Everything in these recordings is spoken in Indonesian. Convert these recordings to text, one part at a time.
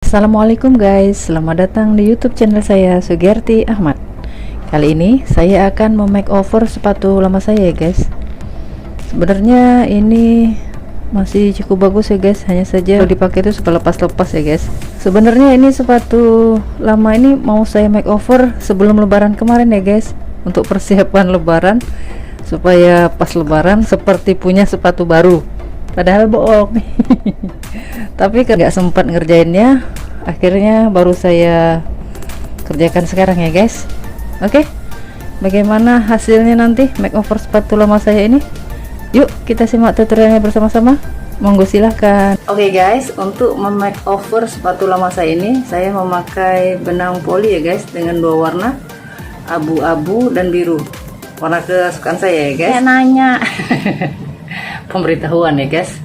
Assalamualaikum guys, selamat datang di YouTube channel saya Sugiarti Ahmad. Kali ini saya akan memakeover sepatu lama saya ya guys. Sebenarnya ini masih cukup bagus ya guys, hanya saja kalau dipakai itu suka lepas-lepas ya guys. Sebenarnya ini sepatu lama ini mau saya makeover sebelum lebaran kemarin ya guys, untuk persiapan lebaran supaya pas lebaran seperti punya sepatu baru. Padahal bohong. Tapi kan nggak sempat ngerjainnya, akhirnya baru saya kerjakan sekarang ya guys. Oke, bagaimana hasilnya nanti makeover sepatu lama saya ini? Yuk kita simak tutorialnya bersama-sama. Monggo silahkan. Oke guys, untuk memakeover sepatu lama saya ini, saya memakai benang poli ya guys, dengan dua warna, abu-abu dan biru, warna kesukaan saya ya guys. Saya nanya. Pemberitahuan ya guys.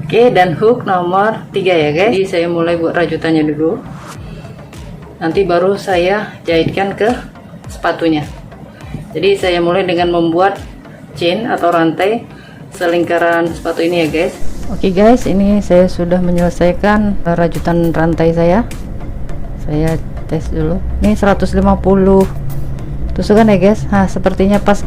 Oke, dan hook nomor 3 ya guys. Jadi saya mulai buat rajutannya dulu, nanti baru saya jahitkan ke sepatunya. Jadi saya mulai dengan membuat chain atau rantai selingkaran sepatu ini ya guys. Oke guys, ini saya sudah menyelesaikan rajutan rantai saya tes dulu. Ini 150 tusukan ya guys. Nah sepertinya pas,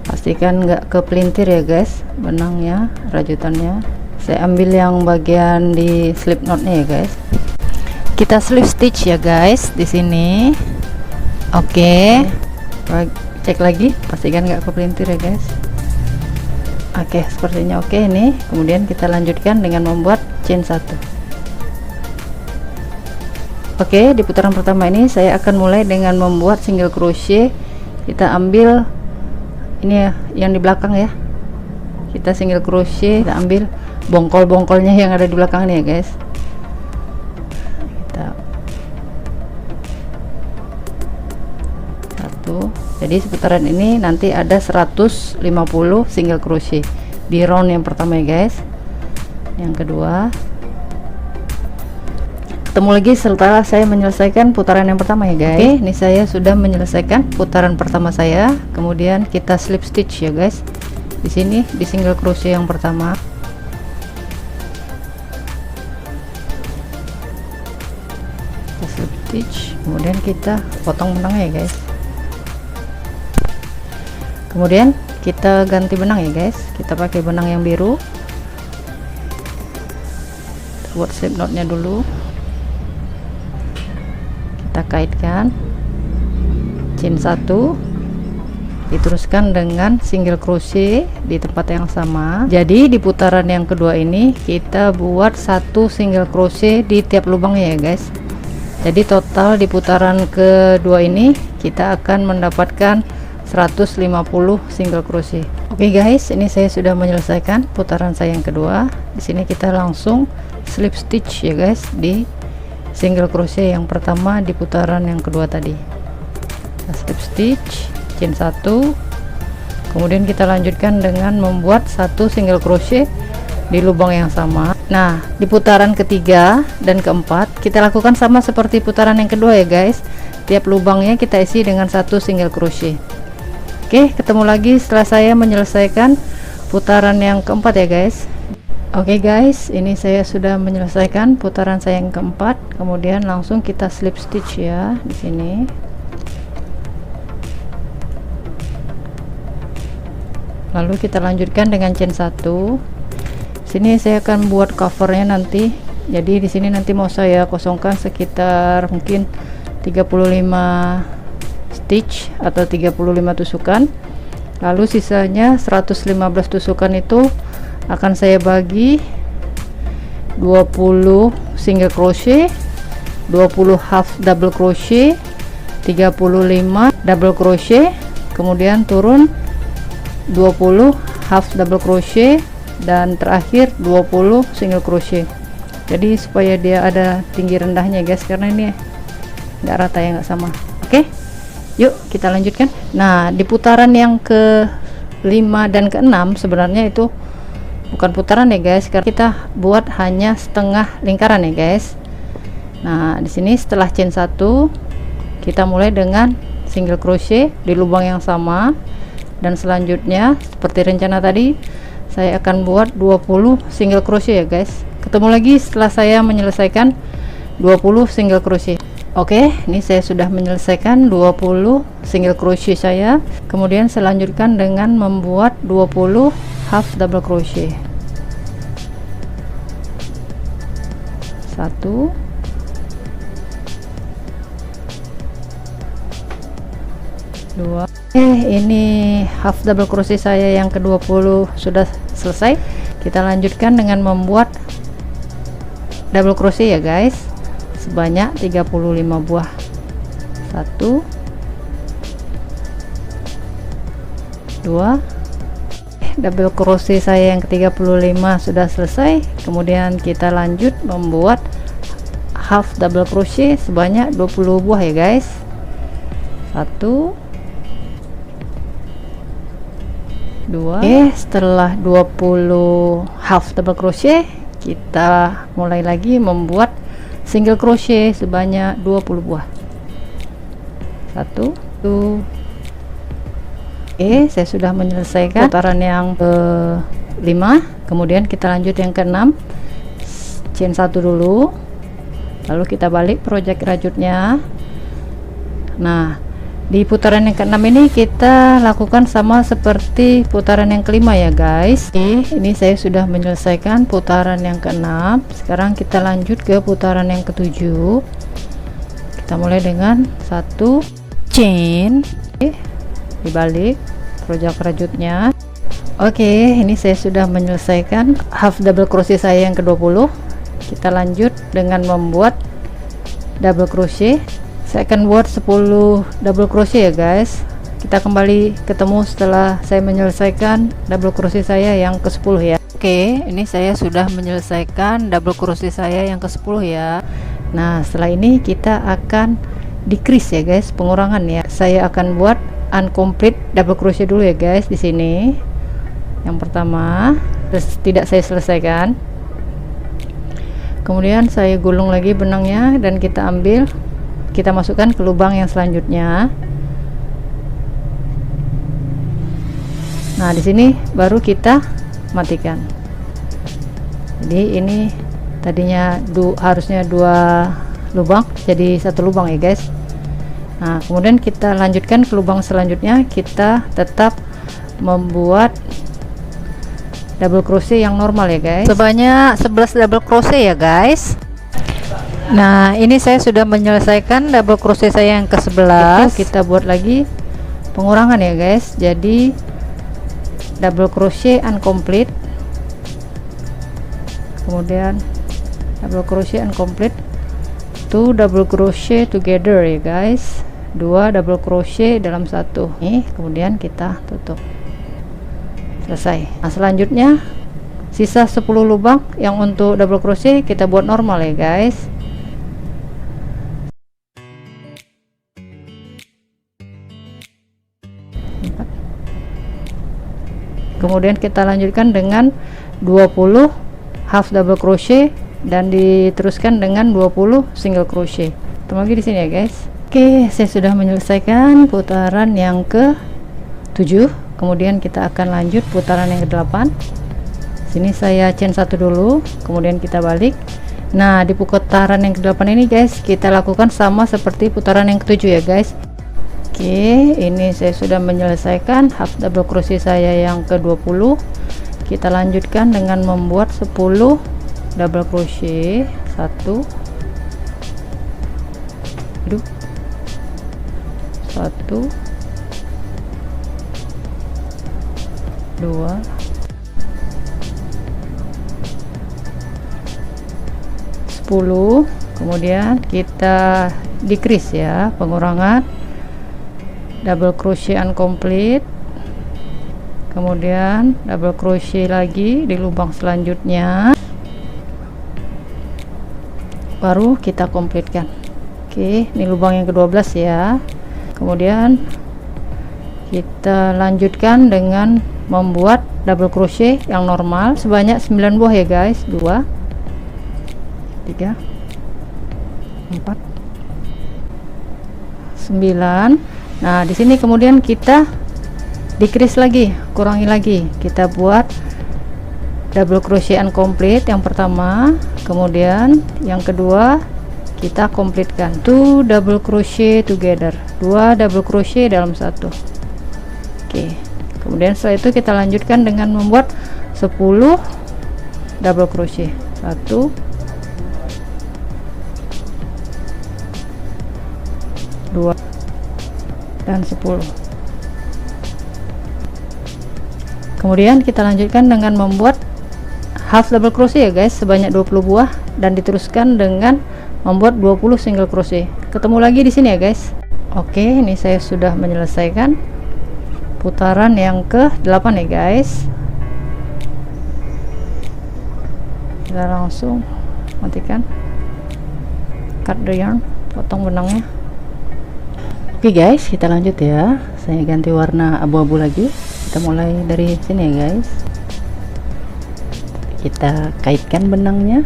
pastikan nggak kepelintir ya guys benangnya, rajutannya. Saya ambil yang bagian di slip knotnya ya guys. Kita slip stitch ya guys di sini. Oke, cek lagi, pastikan nggak kepelintir ya guys. Oke, sepertinya oke ini. Kemudian kita lanjutkan dengan membuat chain 1. Oke, di putaran pertama ini saya akan mulai dengan membuat single crochet. Kita ambil ini ya, yang di belakang ya. Kita single crochet, kita ambil bongkol-bongkolnya yang ada di belakang ini ya guys. Kita satu, jadi seputaran ini nanti ada 150 single crochet di round yang pertama ya guys. Yang kedua, ketemu lagi setelah saya menyelesaikan putaran yang pertama ya guys. Oke, ini saya sudah menyelesaikan putaran pertama saya. Kemudian kita slip stitch ya guys. Di sini di single crochet yang pertama. Kita slip stitch, kemudian kita potong benangnya ya guys. Kemudian kita ganti benang ya guys. Kita pakai benang yang biru. Kita buat slip knotnya dulu. Kita kaitkan chain 1, diteruskan dengan single crochet di tempat yang sama. Jadi di putaran yang kedua ini kita buat 1 single crochet di tiap lubangnya ya guys. Jadi total di putaran kedua ini kita akan mendapatkan 150 single crochet. Oke guys, ini saya sudah menyelesaikan putaran saya yang kedua. Di sini kita langsung slip stitch ya guys di single crochet yang pertama di putaran yang kedua tadi. Kita slip stitch chain 1, kemudian kita lanjutkan dengan membuat 1 single crochet di lubang yang sama. Nah di putaran ketiga dan keempat kita lakukan sama seperti putaran yang kedua ya guys. Tiap lubangnya kita isi dengan 1 single crochet. Oke, ketemu lagi setelah saya menyelesaikan putaran yang keempat ya guys. Oke guys, ini saya sudah menyelesaikan putaran saya yang keempat. Kemudian langsung kita slip stitch ya di sini. Lalu kita lanjutkan dengan chain 1. Sini saya akan buat covernya nanti. Jadi di sini nanti mau saya kosongkan sekitar mungkin 35 stitch atau 35 tusukan. Lalu sisanya 115 tusukan itu akan saya bagi 20 single crochet, 20 half double crochet, 35 double crochet, kemudian turun 20 half double crochet, dan terakhir 20 single crochet. Jadi supaya dia ada tinggi rendahnya guys, karena ini nggak rata ya, nggak sama. Oke, yuk kita lanjutkan. Nah di putaran yang ke 5 dan ke 6 sebenarnya itu bukan putaran ya guys, karena kita buat hanya setengah lingkaran ya guys. Nah di sini setelah chain 1 kita mulai dengan single crochet di lubang yang sama, dan selanjutnya seperti rencana tadi saya akan buat 20 single crochet ya guys. Ketemu lagi setelah saya menyelesaikan 20 single crochet. Oke, ini saya sudah menyelesaikan 20 single crochet saya. Kemudian saya lanjutkan dengan membuat 20 half double crochet. 1 2. Ini half double crochet saya yang ke-20 sudah selesai. Kita lanjutkan dengan membuat double crochet ya guys, sebanyak 35 buah. 1 2. Double crochet saya yang ke-35 sudah selesai. Kemudian kita lanjut membuat half double crochet sebanyak 20 buah ya guys. 1 2. Setelah 20 half double crochet, kita mulai lagi membuat single crochet sebanyak 20 buah. 1 2. Saya sudah menyelesaikan putaran yang ke-5. Kemudian kita lanjut yang ke-6, chain 1 dulu, lalu kita balik project rajutnya. Nah, di putaran yang ke-6 ini kita lakukan sama seperti putaran yang ke-5 ya guys. Ini saya sudah menyelesaikan putaran yang ke-6. Sekarang kita lanjut ke putaran yang ke-7. Kita mulai dengan 1 chain, dibalik project rajutnya. Oke, ini saya sudah menyelesaikan half double crochet saya yang ke-20. Kita lanjut dengan membuat double crochet. Saya akan buat 10 double crochet ya guys. Kita kembali ketemu setelah saya menyelesaikan double crochet saya yang ke-10 ya. Oke, ini saya sudah menyelesaikan double crochet saya yang ke-10 ya. Nah, setelah ini kita akan decrease ya guys, pengurangan ya. Saya akan buat uncomplete double crochet dulu ya guys di sini. Yang pertama, terus tidak saya selesaikan. Kemudian saya gulung lagi benangnya dan kita ambil, kita masukkan ke lubang yang selanjutnya. Nah, di sini baru kita matikan. Jadi ini tadinya harusnya 2 lubang jadi 1 lubang ya guys. Nah, kemudian kita lanjutkan ke lubang selanjutnya. Kita tetap membuat double crochet yang normal ya guys, sebanyak 11 double crochet ya guys. Nah, ini saya sudah menyelesaikan double crochet saya yang ke-11. Kita buat lagi pengurangan ya guys. Jadi double crochet uncomplete, kemudian double crochet uncomplete, 2 double crochet together ya guys, 2 double crochet dalam satu. Nih, kemudian kita tutup. Selesai. Nah, selanjutnya sisa 10 lubang yang untuk double crochet kita buat normal ya guys. Kemudian kita lanjutkan dengan 20 half double crochet dan diteruskan dengan 20 single crochet. Ketemu lagi di sini ya guys. Oke, saya sudah menyelesaikan putaran yang ke-7. Kemudian kita akan lanjut putaran yang ke-8. Sini saya chain 1 dulu, kemudian kita balik. Nah, di putaran yang ke-8 ini guys, kita lakukan sama seperti putaran yang ke-7 ya guys. Oke, ini saya sudah menyelesaikan half double crochet saya yang ke-20. Kita lanjutkan dengan membuat 10 double crochet. 1 2 10. Kemudian kita decrease ya, pengurangan double crochet uncomplete, kemudian double crochet lagi di lubang selanjutnya, baru kita komplitkan. Oke, ini lubang yang ke-12 ya. Kemudian kita lanjutkan dengan membuat double crochet yang normal sebanyak 9 buah ya guys. 2 3 4 9. Nah, di sini kemudian kita decrease lagi, kurangi lagi. Kita buat double crochet uncomplete yang pertama, kemudian yang kedua kita komplitkan 2 double crochet together, 2 double crochet dalam satu. Oke, kemudian setelah itu kita lanjutkan dengan membuat 10 double crochet, 1 2 dan 10. Kemudian kita lanjutkan dengan membuat half double crochet ya guys, sebanyak 20 buah, dan diteruskan dengan membuat 20 single crochet. Ketemu lagi di sini ya guys. Oke, ini saya sudah menyelesaikan putaran yang ke-8 ya guys. Kita langsung matikan, cut the yarn, potong benangnya. Oke guys, kita lanjut ya. Saya ganti warna abu-abu lagi. Kita mulai dari sini ya guys. Kita kaitkan benangnya.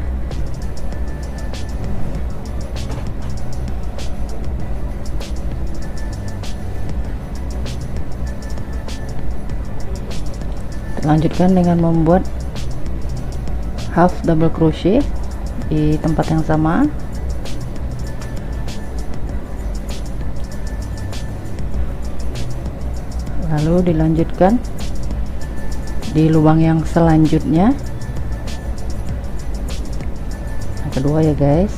Lanjutkan dengan membuat half double crochet di tempat yang sama. Lalu dilanjutkan di lubang yang selanjutnya, yang kedua ya guys.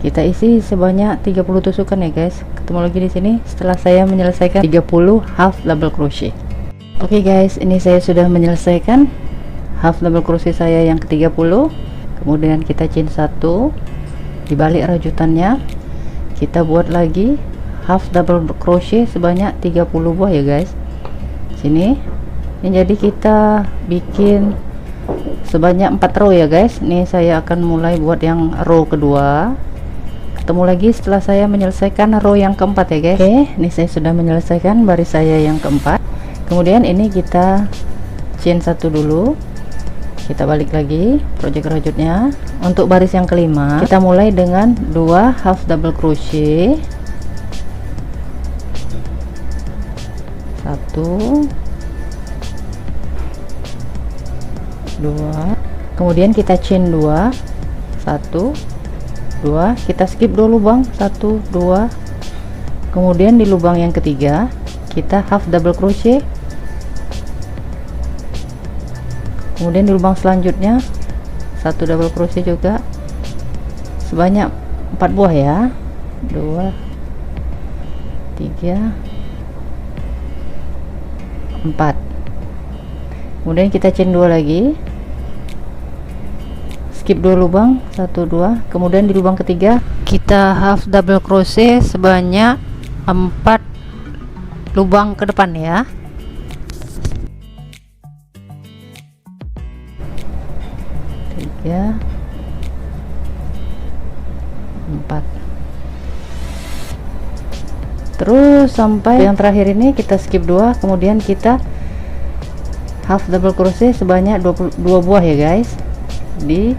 Kita isi sebanyak 30 tusukan ya guys. Ketemu lagi di sini setelah saya menyelesaikan 30 half double crochet. Oke guys, ini saya sudah menyelesaikan half double crochet saya yang ke-30. Kemudian kita chain 1 di balik rajutannya, kita buat lagi half double crochet sebanyak 30 buah ya guys. Sini ini jadi kita bikin sebanyak 4 row ya guys. Ini saya akan mulai buat yang row kedua. Ketemu lagi setelah saya menyelesaikan row yang keempat ya guys. Oke, ini saya sudah menyelesaikan baris saya yang keempat. Kemudian ini kita chain 1 dulu, kita balik lagi project rajutnya. Untuk baris yang kelima kita mulai dengan 2 half double crochet, 1 2, kemudian kita chain 2, 1 2, kita skip 2 lubang, 1 2, kemudian di lubang yang ketiga kita half double crochet, kemudian di lubang selanjutnya 1 double crochet juga sebanyak 4 buah ya, 2 3 4, kemudian kita chain 2 lagi, skip 2 lubang, 1 2, kemudian di lubang ketiga kita half double crochet sebanyak 4 lubang ke depan ya. 3 4, terus sampai yang terakhir ini kita skip 2, kemudian kita half double crochet sebanyak 22 buah ya guys di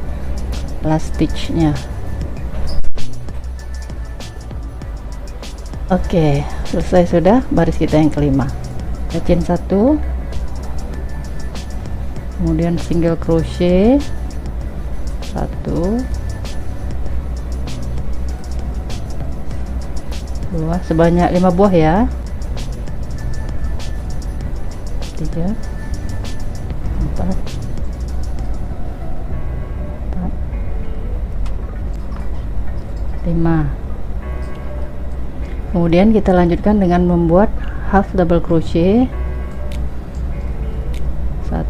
last stitchnya. Oke, selesai sudah baris kita yang kelima. Kita chain 1, kemudian single crochet 1 2, sebanyak 5 buah ya, 3 4 5, kemudian kita lanjutkan dengan membuat half double crochet 1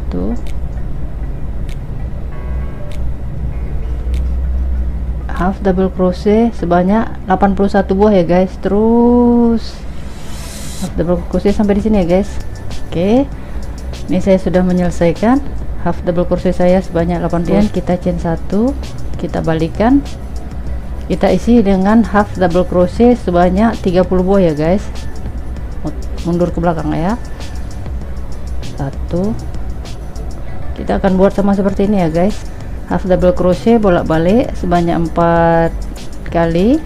half double crochet sebanyak 81 buah ya guys. Terus half double crochet sampai di sini ya guys. Oke, ini saya sudah menyelesaikan half double crochet saya sebanyak 80. Kita chain 1, kita balikan, kita isi dengan half double crochet sebanyak 30 buah ya guys. Mundur ke belakang ya, 1, kita akan buat sama seperti ini ya guys, half double crochet bolak-balik sebanyak 4 kali.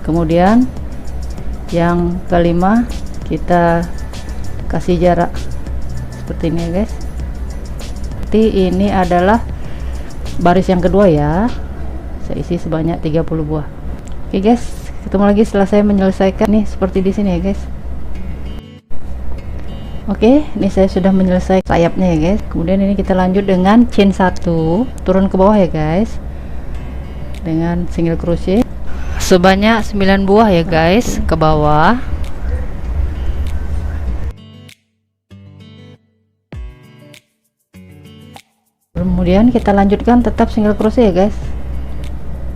Kemudian yang kelima kita kasih jarak seperti ini ya guys. Ini adalah baris yang kedua ya. saya isi sebanyak 30 buah. Oke guys, ketemu lagi setelah saya menyelesaikan nih seperti di sini ya guys. Oke, ini saya sudah menyelesaikan sayapnya ya guys. Kemudian ini kita lanjut dengan chain 1, turun ke bawah ya guys, dengan single crochet sebanyak 9 buah ya guys ke bawah. Kemudian kita lanjutkan tetap single crochet ya guys.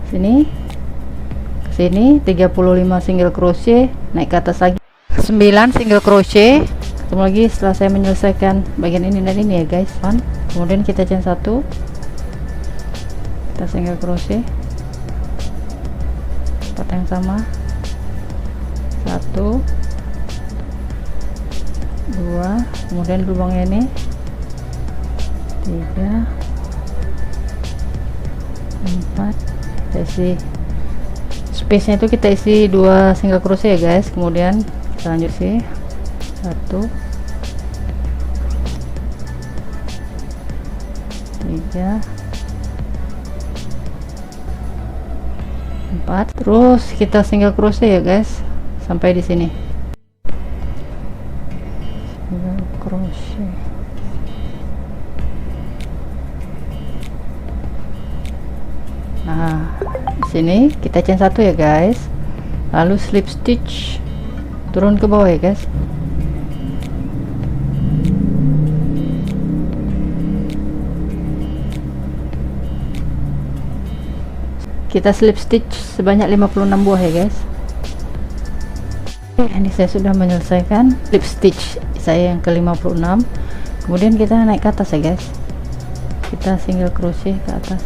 Sini ke sini 35 single crochet, naik ke atas lagi 9 single crochet. Ketemu lagi setelah saya menyelesaikan bagian ini dan ini ya guys. Kemudian kita chain 1, kita single crochet tempat yang sama, 1 2, kemudian lubangnya ini 3 4, kita isi space nya itu, kita isi 2 single crochet ya guys. Kemudian kita lanjut sih 1 3 4, terus kita single crochet ya guys sampai di sini, single crochet. Nah, di sini kita chain 1 ya guys, lalu slip stitch turun ke bawah ya guys. Kita slip stitch sebanyak 56 buah ya guys. Ini saya sudah menyelesaikan slip stitch saya yang ke 56. Kemudian kita naik ke atas ya guys, kita single crochet ke atas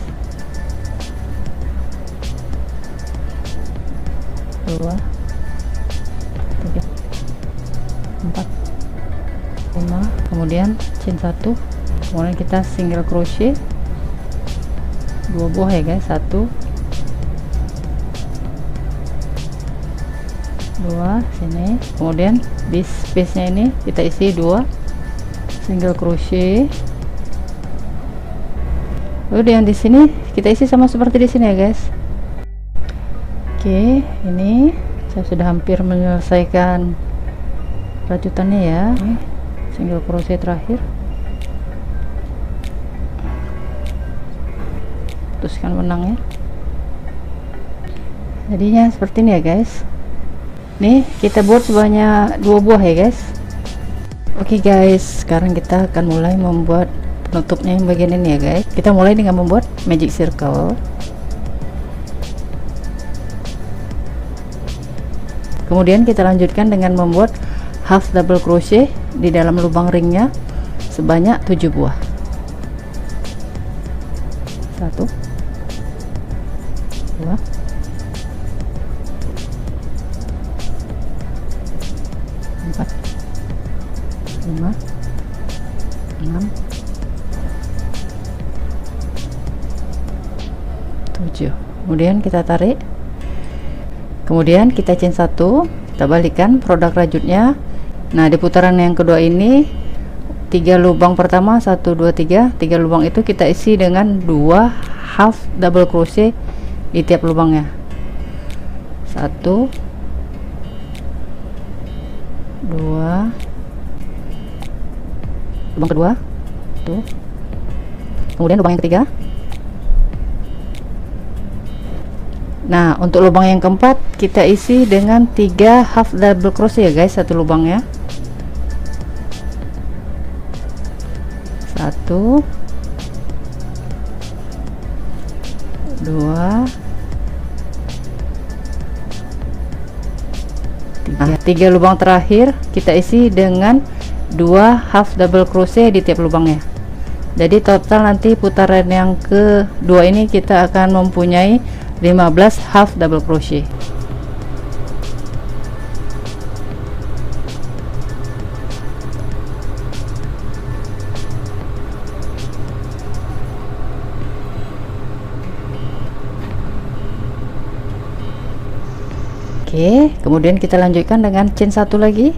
2 3 4 5, kemudian chain 1, kemudian kita single crochet 2 buah ya guys, 1 2 sini, kemudian di space nya ini kita isi 2 single crochet. Lalu yang di sini kita isi sama seperti di sini ya guys. Oke, ini saya sudah hampir menyelesaikan rajutannya ya. Single crochet terakhir, putuskan benangnya. Jadinya seperti ini ya guys. Nih kita buat sebanyak 2 buah ya guys. Oke guys, sekarang kita akan mulai membuat penutupnya yang bagian ini ya guys. Kita mulai dengan membuat magic circle. Kemudian kita lanjutkan dengan membuat half double crochet di dalam lubang ringnya sebanyak 7 buah. 1 2 4 5 6 7. Kemudian kita tarik, kemudian kita chain 1, kita balikkan produk rajutnya. Nah, di putaran yang kedua ini 3 lubang pertama 1 2 3 lubang itu kita isi dengan 2 half double crochet di tiap lubangnya. 1 2 lubang kedua tuh, kemudian lubang yang ketiga. Nah, untuk lubang yang keempat kita isi dengan 3 half double crochet ya guys, satu lubangnya. 1 2 3. Nah, 3 lubang terakhir kita isi dengan 2 half double crochet di tiap lubangnya. Jadi total nanti putaran yang kedua ini kita akan mempunyai 15 half double crochet. Oke, kemudian kita lanjutkan dengan chain 1 lagi.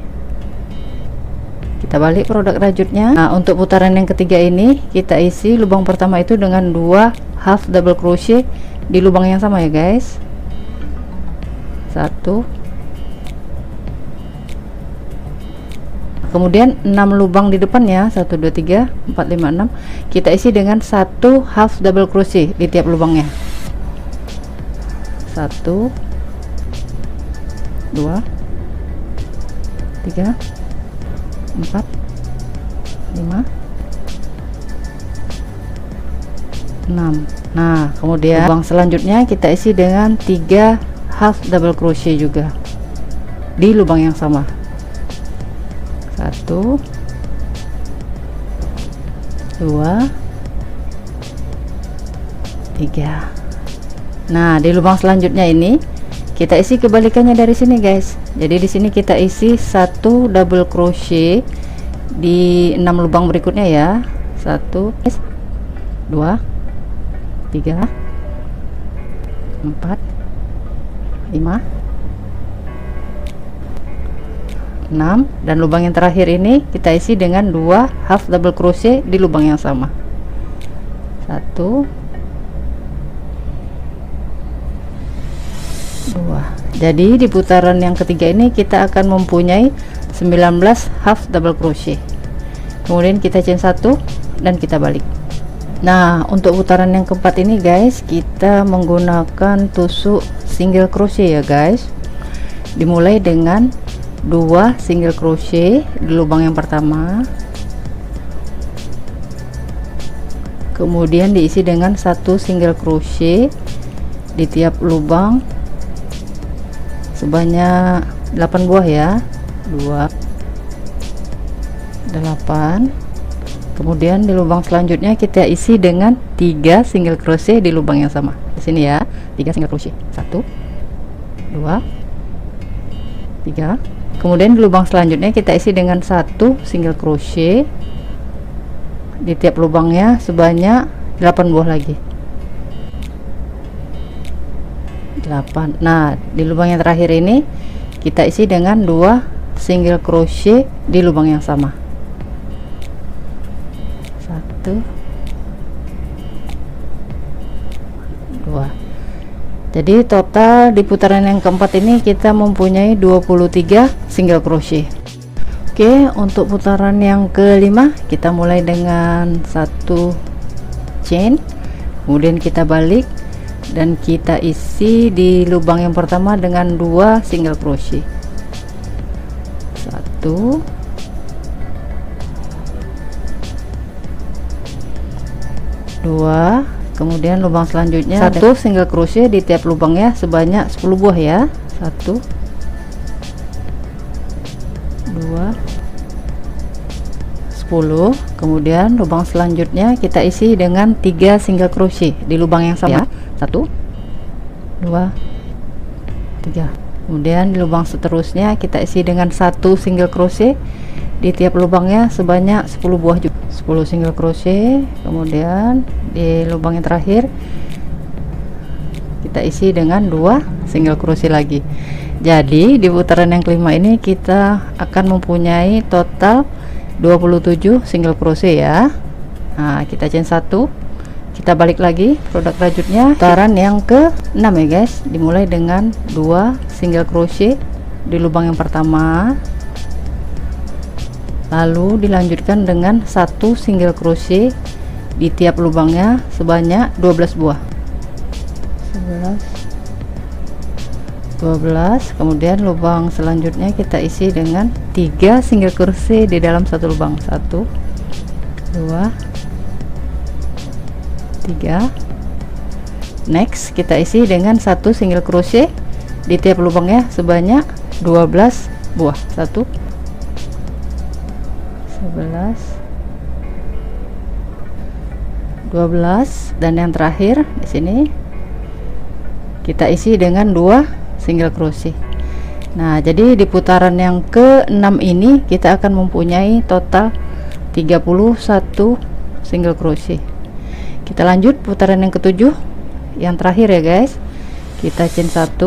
Kita balik produk rajutnya. Nah, untuk putaran yang ketiga ini kita isi lubang pertama itu dengan 2 half double crochet di lubang yang sama ya guys. 1, kemudian 6 lubang di depannya, 1 2 3 4 5 6, kita isi dengan 1 half double crochet di tiap lubangnya. 1 2 3 4 5 6. Nah, kemudian lubang selanjutnya kita isi dengan 3 half double crochet juga di lubang yang sama. 1 2 3. Nah, di lubang selanjutnya ini kita isi kebalikannya dari sini guys. Jadi di sini kita isi 1 double crochet di 6 lubang berikutnya ya. 1 2 3 4 5 6, dan lubang yang terakhir ini kita isi dengan 2 half double crochet di lubang yang sama. 1 2. Jadi di putaran yang ketiga ini kita akan mempunyai 19 half double crochet. Kemudian kita chain 1 dan kita balik. Nah, untuk putaran yang keempat ini guys, kita menggunakan tusuk single crochet ya guys. Dimulai dengan 2 single crochet di lubang yang pertama, kemudian diisi dengan 1 single crochet di tiap lubang sebanyak 8 buah ya. 2 8. Kemudian di lubang selanjutnya kita isi dengan 3 single crochet di lubang yang sama. Di sini ya, 3 single crochet. 1 2 3. Kemudian di lubang selanjutnya kita isi dengan 1 single crochet di tiap lubangnya sebanyak 8 buah lagi. 8. Nah, di lubang yang terakhir ini kita isi dengan 2 single crochet di lubang yang sama. 1 2. Jadi total di putaran yang keempat ini kita mempunyai 23 single crochet. Oke, untuk putaran yang kelima kita mulai dengan 1 chain, kemudian kita balik dan kita isi di lubang yang pertama dengan 2 single crochet. 1 2, kemudian lubang selanjutnya 1 single crochet di tiap lubangnya sebanyak 10 buah ya. 1 2 10. Kemudian lubang selanjutnya kita isi dengan 3 single crochet di lubang yang sama ya. 1 2 3. Kemudian di lubang seterusnya kita isi dengan 1 single crochet di tiap lubangnya sebanyak 10 buah juga. 10 single crochet. Kemudian di lubang yang terakhir kita isi dengan 2 single crochet lagi. Jadi di putaran yang kelima ini kita akan mempunyai total 27 single crochet ya. Nah, kita chain 1, kita balik lagi produk rajutnya. Putaran yang ke-6 ya guys, dimulai dengan 2 single crochet di lubang yang pertama, lalu dilanjutkan dengan 1 single crochet di tiap lubangnya sebanyak 12 buah. 12. Kemudian lubang selanjutnya kita isi dengan 3 single crochet di dalam satu lubang. 1 2 3. Next kita isi dengan 1 single crochet di tiap lubangnya sebanyak 12 buah. 1 11 12, dan yang terakhir di sini kita isi dengan 2 single crochet. Nah, jadi di putaran yang ke-6 ini kita akan mempunyai total 31 single crochet. Kita lanjut putaran yang ke-7, yang terakhir ya guys. Kita chain 1,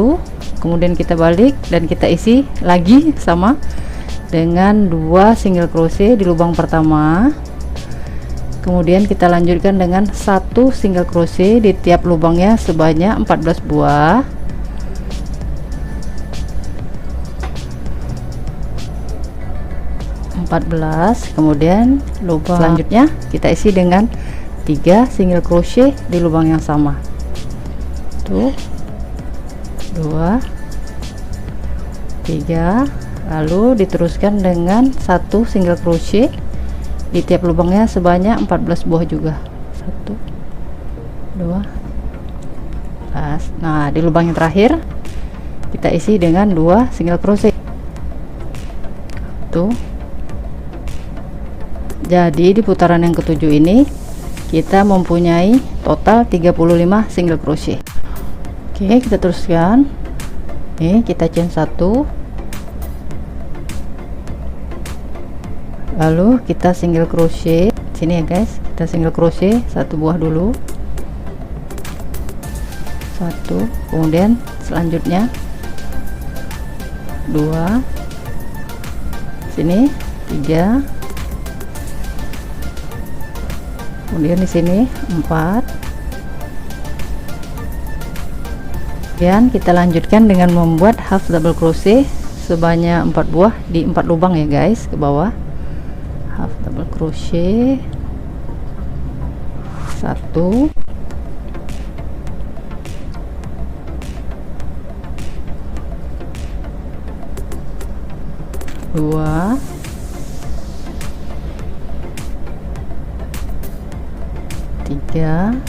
kemudian kita balik dan kita isi lagi sama dengan 2 single crochet di lubang pertama, Kemudian kita lanjutkan dengan satu single crochet di tiap lubangnya sebanyak 14 buah. Kemudian lubang selanjutnya kita isi dengan 3 single crochet di lubang yang sama. Tuh, 2, 3, lalu diteruskan dengan satu single crochet di tiap lubangnya sebanyak 14 buah juga. 1, 2, nah di lubang yang terakhir kita isi dengan 2 single crochet. Tuh, jadi di putaran yang ketujuh ini kita mempunyai total 35 single crochet. Oke, kita teruskan. Nih, kita chain 1, lalu kita single crochet sini ya guys. Kita single crochet 1 buah dulu, 1, kemudian selanjutnya 2, sini 3, kemudian di sini 4. Kemudian kita lanjutkan dengan membuat half double crochet sebanyak 4 buah di 4 lubang ya guys, ke bawah. Half double crochet 1, 2, 3,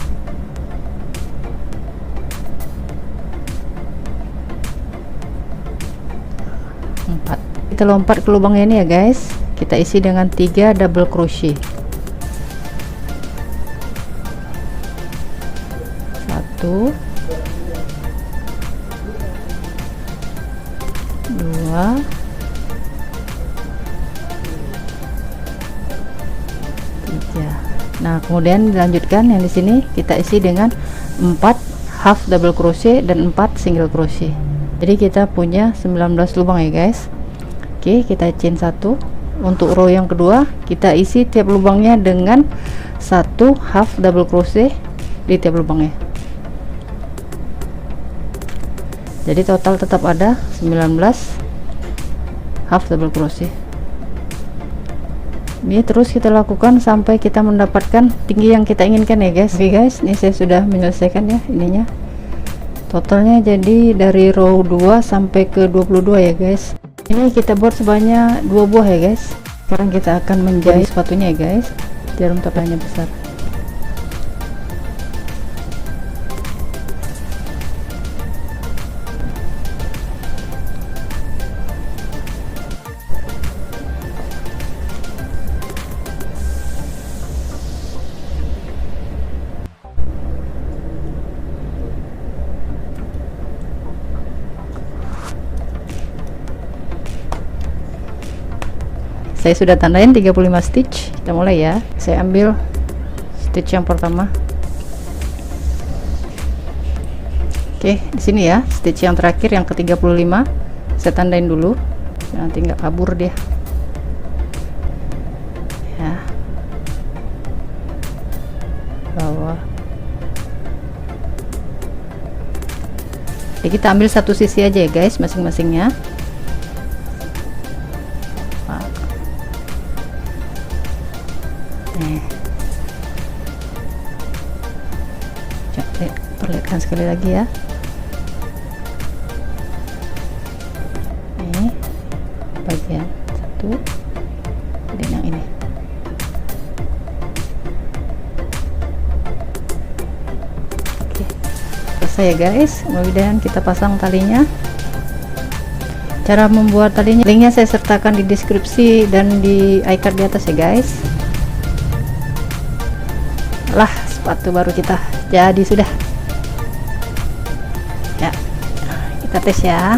4. Kita lompat ke lubangnya ini ya guys. Kita isi dengan 3 double crochet. 1, 2, 3. Nah, kemudian dilanjutkan yang di sini kita isi dengan 4 half double crochet dan 4 single crochet. Jadi kita punya 19 lubang ya guys. Oke, kita chain 1. Untuk row yang kedua kita isi tiap lubangnya dengan 1 half double crochet di tiap lubangnya. Jadi total tetap ada 19 half double crochet. Ini terus kita lakukan sampai kita mendapatkan tinggi yang kita inginkan ya guys. Oke guys, ini saya sudah menyelesaikan ya ininya. Totalnya jadi dari row 2 sampai ke 22 ya guys. Ini kita buat sebanyak 2 buah ya guys. Sekarang kita akan menjahit sepatunya ya guys. Jarum tapanya besar. Saya sudah tandain 35 stitch. Kita mulai ya. Saya ambil stitch yang pertama. Oke, di sini ya, stitch yang terakhir yang ke-35. Saya tandain dulu. Nanti nggak kabur dia. Ya. Bawah. Jadi kita ambil satu sisi aja ya guys, masing-masingnya. Perlihatkan sekali lagi ya. Ini bagian satu dan yang ini. Oke, selesai ya guys. Kemudian kita pasang talinya. Cara membuat talinya, linknya saya sertakan di deskripsi dan di iCard di atas ya guys. Lah, sepatu baru kita jadi sudah. Ya, kita tes ya.